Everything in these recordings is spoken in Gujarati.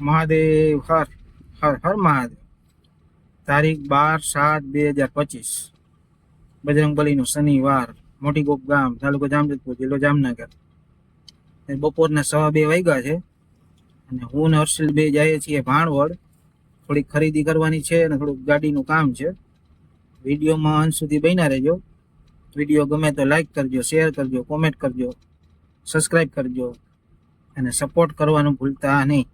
મહાદેવ હર હર હર મહાદેવ. તારીખ 12/7/2025, બજરંગબલીનો શનિવાર, મોટી કોક ગામ, તાલુકો જામજોધપુર, જિલ્લો જામનગર. બપોરના 1:15 વાગ્યા છે અને હું ને હર્ષિલ બે જઈએ છીએ ભાણવડ. થોડીક ખરીદી કરવાની છે અને થોડુંક ગાડીનું કામ છે. વિડીયોમાં અંત સુધી બન્યા રહેજો. વિડીયો ગમે તો લાઈક કરજો, શેર કરજો, કોમેન્ટ કરજો, સબસ્ક્રાઈબ કરજો અને સપોર્ટ કરવાનું ભૂલતા નહીં.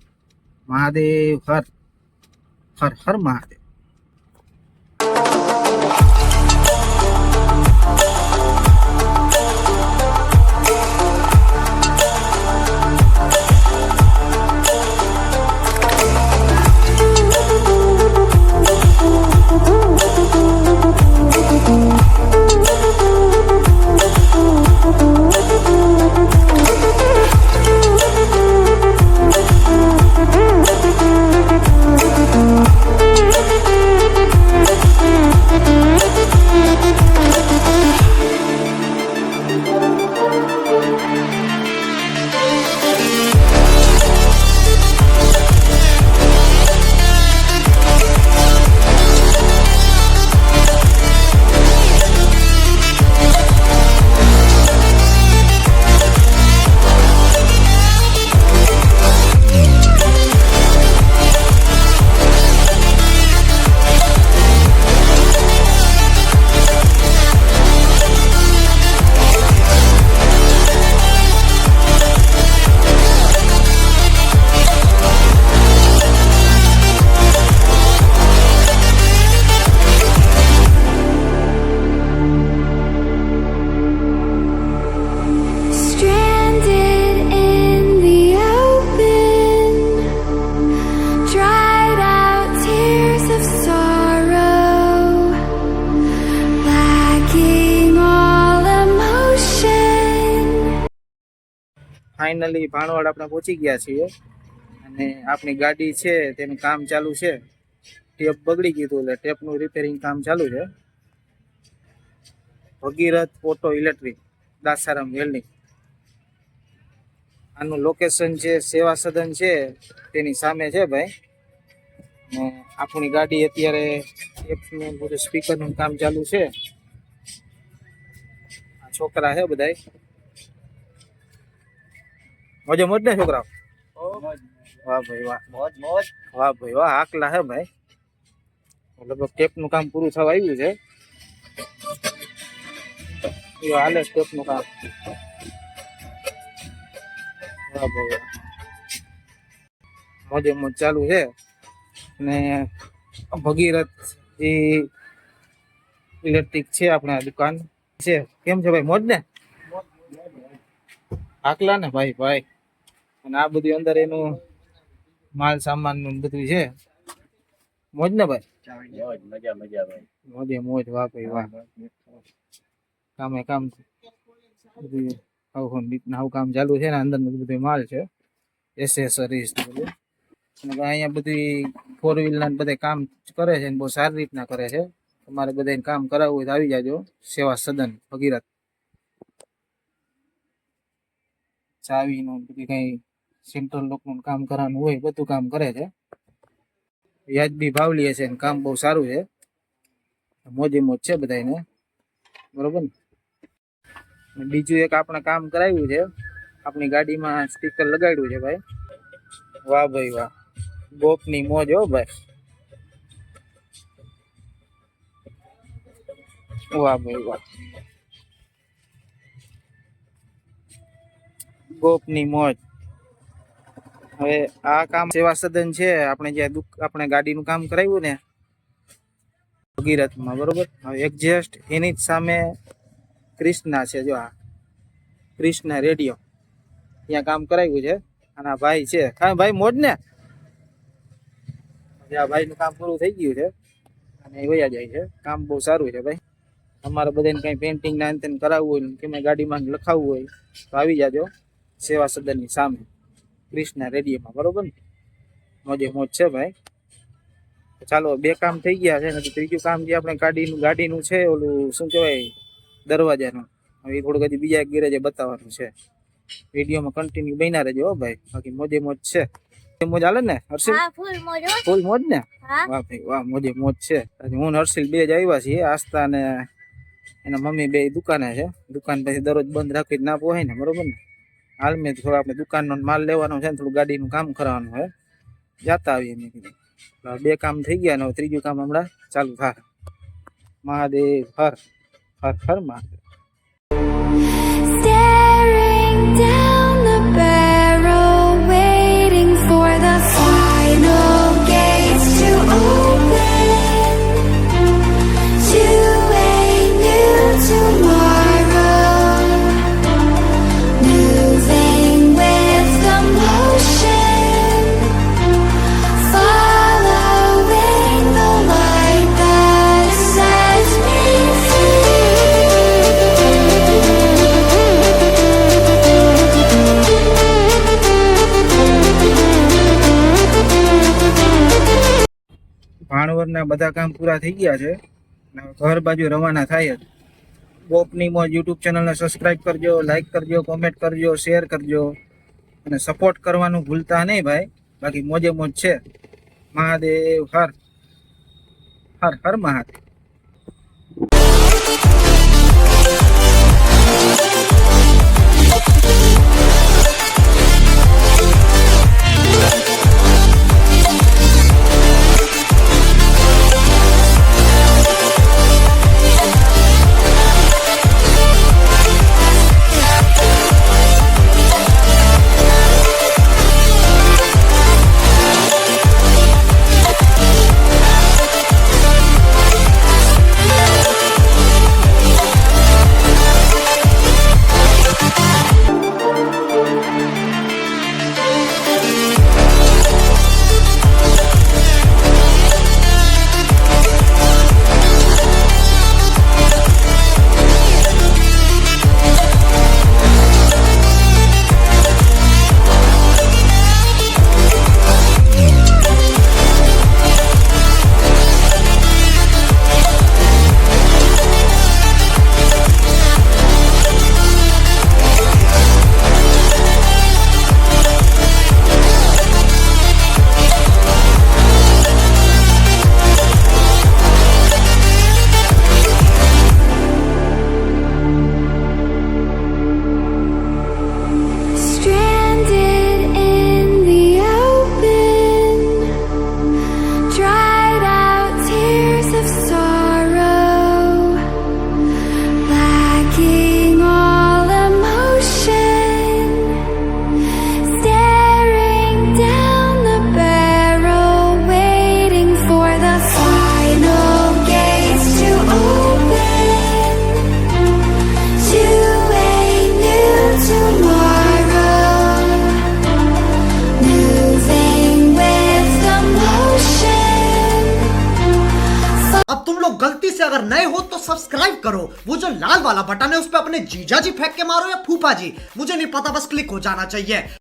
મહાદેવ હર હર હર મહાદેવ. ફાઇનલી ભાણવડ આપણે પહોંચી ગયા છીએ અને આપણી ગાડી છે તેનું કામ ચાલુ છે. ટેપ બગડી ગયું હતું એટલે ટેપનું રિપેરિંગ કામ ચાલુ છે. ભગીરથ ઓટો ઇલેક્ટ્રિક, દાસારામ વેલ્ડિંગ. આનું લોકેશન છે સેવા સદન છે તેની સામે છે ભાઈ. ને આપણી ગાડી અત્યારે ટેપનું બધું સ્પીકરનું કામ ચાલુ છે. આ છોકરા છે બધાય મોજે મોજ ને છોકરાઓ. વાહ ભાઈ વાહ, મોજ મોજ. વાહ ભાઈ વાહ, આકલા હે ભાઈ. લગભગ ટેપનું કામ પૂરું થવા આવ્યું છે. હાલે ટેપનું કામ. વાહ ભાઈ વાહ, મોજે મોજ ચાલુ છે. ને ભગીરથ એ ઇલેક્ટ્રિક છે આપણે દુકાન છે. કેમ છે ભાઈ, મોજ ને? આકલા ને ભાઈ ભાઈ. અને આ બધું અંદર એનું માલ સામાન નું બધું છે. મોજ ને ભાઈ? મજા મજા ભાઈ, મોજે મોજ. વાહ ભાઈ વાહ, કામે કામ બધું આવું કામ ચાલુ છે ને અંદર બધું માલ છે, એસેસરીઝ બધું. અને અહીંયા બધી 4 વ્હીલ ના બધા કામ કરે છે બહુ સારી રીતના કરે છે. તમારે બધા કામ કરાવવું હોય તો આવી જાજો સેવા સદન ભગીરથ. ચાવી નું બધું કઈ સેન્ટ્રલ લોક નું કામ કરવાનું હોય બધું કામ કરે છે. વ્યાજબી ભાવ લે છે, કામ બહુ સારું છે. મોજે મોજ છે બધાને, બરોબર ને? બીજું એક આપણે કામ કરાવ્યું છે, આપણી ગાડીમાં સ્ટીકર લગાડ્યું છે ભાઈ. વાહ ભાઈ વાહ, ગોપની મોજ હો ભાઈ. વાહ ભાઈ વાહ, ગોપની મોજ. હવે આ કામ સેવા સદન છે આપણે જે આપણે ગાડીનું કામ કરાવ્યું ને ભગીરથમાં, બરોબર? હવે એક્ઝેસ્ટ એની જ સામે ક્રિષ્ના છે. જો આ ક્રિષ્ના રેડિયો ત્યાં કામ કરાવ્યું છે. અને આ ભાઈ છે. હા ભાઈ, મોજ ને? આ ભાઈ નું કામ પૂરું થઈ ગયું છે અને એ વયા જાય છે. કામ બહુ સારું છે ભાઈ. તમારે બધાને કઈ પેન્ટિંગ ના અંતે કરાવવું હોય કે ગાડીમાં લખાવવું હોય તો આવી જાજો સેવા સદન ની સામે ક્રિષ્ના રેડિયોમાં, બરોબર ને? મોજે મોજ છે ભાઈ. ચાલો, 2 કામ થઈ ગયા છે ને ત્રીજું કામ જે આપણે ગાડીનું છે ઓલું શું કહેવાય દરવાજાનું, હવે થોડુંક હજી બીજા ગેરેજે બતાવવાનું છે. વિડીયોમાં કન્ટિન્યુ બન્યા રહેજો હો ભાઈ, બાકી મોજે મોજ છે. મોજ હાલે ને હર્ષિલ? હા ફૂલ મોજ હો. ફૂલ મોજ ને? હા વાહ ભાઈ વાહ, મોજે મોજ છે. આજે હું ને હર્ષિલ બે જ આવ્યા છીએ. આસ્તા ને એના મમ્મી બે દુકાને છે. દુકાન પછી દરરોજ બંધ રાખી ના પોહાય ને, બરોબર ને? હાલ મેં થોડો આપણે દુકાનનો માલ લેવાનો છે ને થોડું ગાડીનું કામ કરવાનું છે, જાતા આવીએ મેં કીધું. બે કામ થઈ ગયા ને હવે ત્રીજું કામ હમણાં ચાલુ થાય. Mahadev Har Har Har Mahadev. Staring down the barrel, waiting for the final gates to open to a new tomorrow. Moving with the motion, following the light that sets me ભાણવરના બધા કામ પૂરા થઈ ગયા છે. અને હવે ઘર બાજુ રવાના થાય જ. ગોપની મોજ યુટ્યુબ ચેનલને સબસ્ક્રાઇબ કરજો, લાઈક કરજો, કોમેન્ટ કરજો, શેર કરજો અને સપોર્ટ કરવાનું ભૂલતા નહીં ભાઈ. બાકી મોજે મોજ છે. Mahadev Har Har Har Mahadev. stranded in the open, dried out tears of sorrow, lacking all emotion, staring down the barrel, waiting for the final gates to open to a new tomorrow. Moving with the motion. अब तुम लोग गलती से अगर नए हो तो सब्सक्राइब करो, वो जो लाल वाला बटन है उस पे अपने जीजा जी फेंक के मारो या फूफा जी, मुझे नहीं पता, बस क्लिक हो जाना चाहिए।